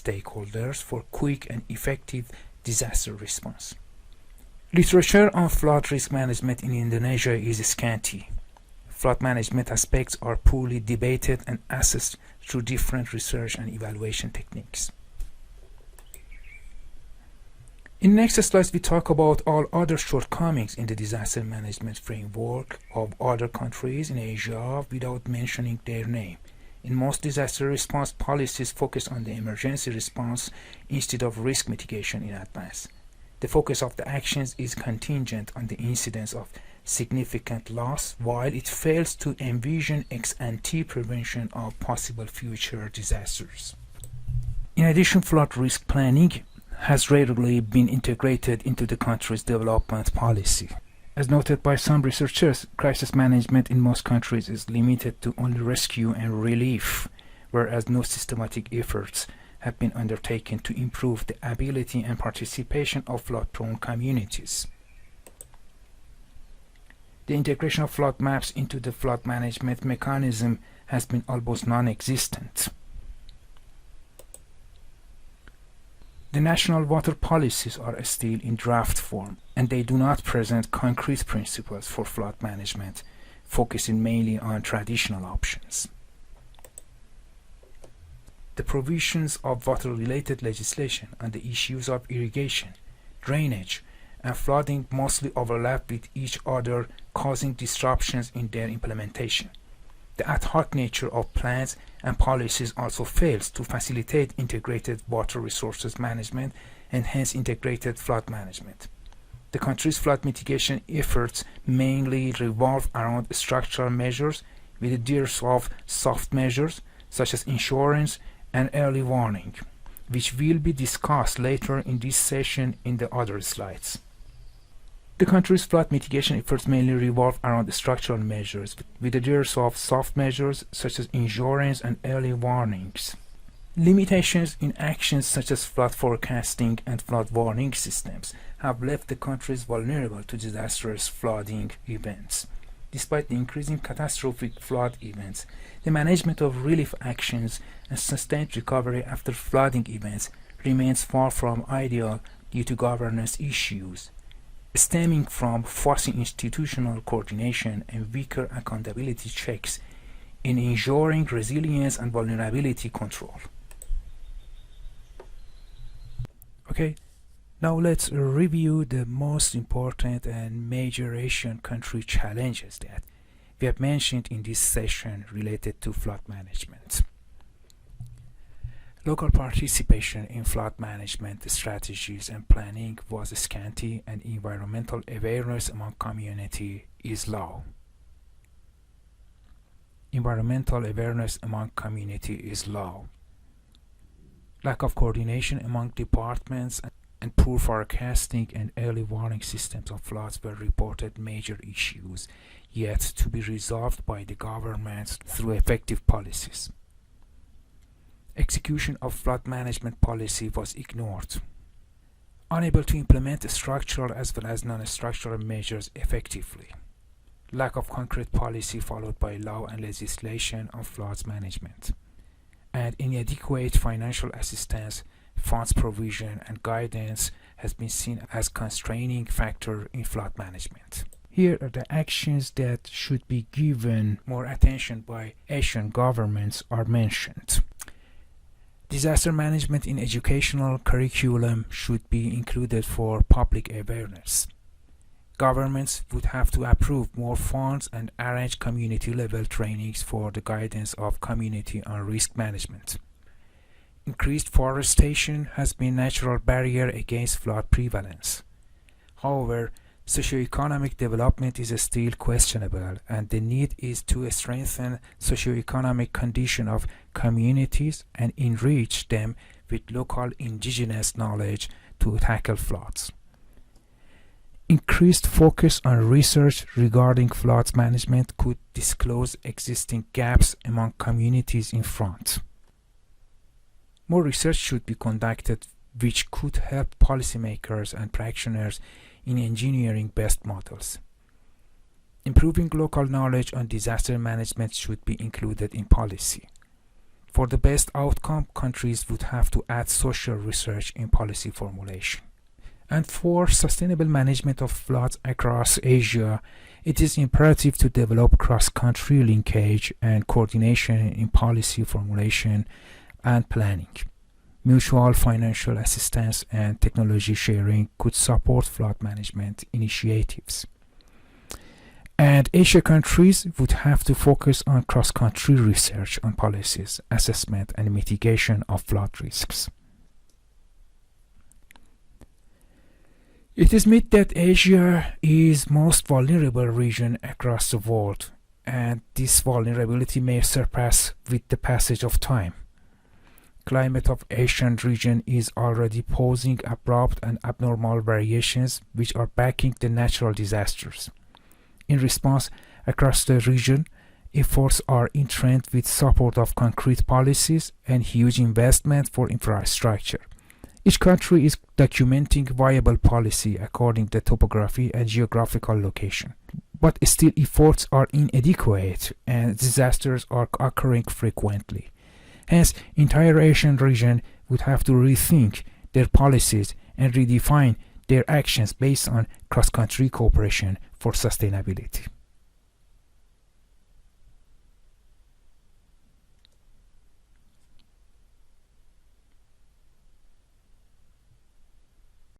stakeholders for quick and effective disaster response. Literature on flood risk management in Indonesia is scanty. Flood management aspects are poorly debated and assessed through different research and evaluation techniques. In the next slides, we talk about all other shortcomings in the disaster management framework of other countries in Asia without mentioning their name. In most disaster response policies focus on the emergency response instead of risk mitigation in advance. The focus of the actions is contingent on the incidence of significant loss, while it fails to envision ex-ante prevention of possible future disasters. In addition, flood risk planning has rarely been integrated into the country's development policy. As noted by some researchers, crisis management in most countries is limited to only rescue and relief, whereas no systematic efforts have been undertaken to improve the ability and participation of flood-prone communities. The integration of flood maps into the flood management mechanism has been almost non-existent. The national water policies are still in draft form, and they do not present concrete principles for flood management, focusing mainly on traditional options. The provisions of water-related legislation on the issues of irrigation, drainage, and flooding mostly overlap with each other, causing disruptions in their implementation. The ad hoc nature of plans and policies also fails to facilitate integrated water resources management and hence integrated flood management. The country's flood mitigation efforts mainly revolve around structural measures with a dearth of soft measures such as insurance and early warning, which will be discussed later in this session in the other slides. The country's flood mitigation efforts mainly revolve around structural measures, with a dearth of soft measures such as insurance and early warnings. Limitations in actions such as flood forecasting and flood warning systems have left the countries vulnerable to disastrous flooding events. Despite the increasing catastrophic flood events, the management of relief actions and sustained recovery after flooding events remains far from ideal due to governance issues, stemming from fuzzy institutional coordination and weaker accountability checks in ensuring resilience and vulnerability control. Okay, now let's review the most important and major Asian country challenges that we have mentioned in this session related to flood management. Local participation in flood management strategies and planning was scanty, and environmental awareness among community is low. Environmental awareness among community is low. Lack of coordination among departments and poor forecasting and early warning systems of floods were reported major issues yet to be resolved by the governments through effective policies. Execution of flood management policy was ignored. Unable to implement structural as well as non-structural measures effectively. Lack of concrete policy followed by law and legislation on floods management. And inadequate financial assistance, funds provision, and guidance has been seen as constraining factor in flood management. Here are the actions that should be given more attention by Asian governments are mentioned. Disaster management in educational curriculum should be included for public awareness. Governments would have to approve more funds and arrange community-level trainings for the guidance of community on risk management. Increased forestation has been a natural barrier against flood prevalence. However, socioeconomic development is still questionable, and the need is to strengthen socioeconomic condition of communities and enrich them with local indigenous knowledge to tackle floods. Increased focus on research regarding floods management could disclose existing gaps among communities in front. More research should be conducted which could help policymakers and practitioners in engineering best models. Improving local knowledge on disaster management should be included in policy. For the best outcome, countries would have to add social research in policy formulation. And for sustainable management of floods across Asia, it is imperative to develop cross-country linkage and coordination in policy formulation and planning. Mutual financial assistance and technology sharing could support flood management initiatives. And Asia countries would have to focus on cross-country research on policies, assessment, and mitigation of flood risks. It is admitted that Asia is most vulnerable region across the world, and this vulnerability may surpass with the passage of time. Climate of Asian region is already posing abrupt and abnormal variations which are backing the natural disasters. In response, across the region, efforts are in trend with support of concrete policies and huge investment for infrastructure. Each country is documenting viable policy according to topography and geographical location. But still efforts are inadequate and disasters are occurring frequently. Hence, entire Asian region would have to rethink their policies and redefine their actions based on cross-country cooperation for sustainability.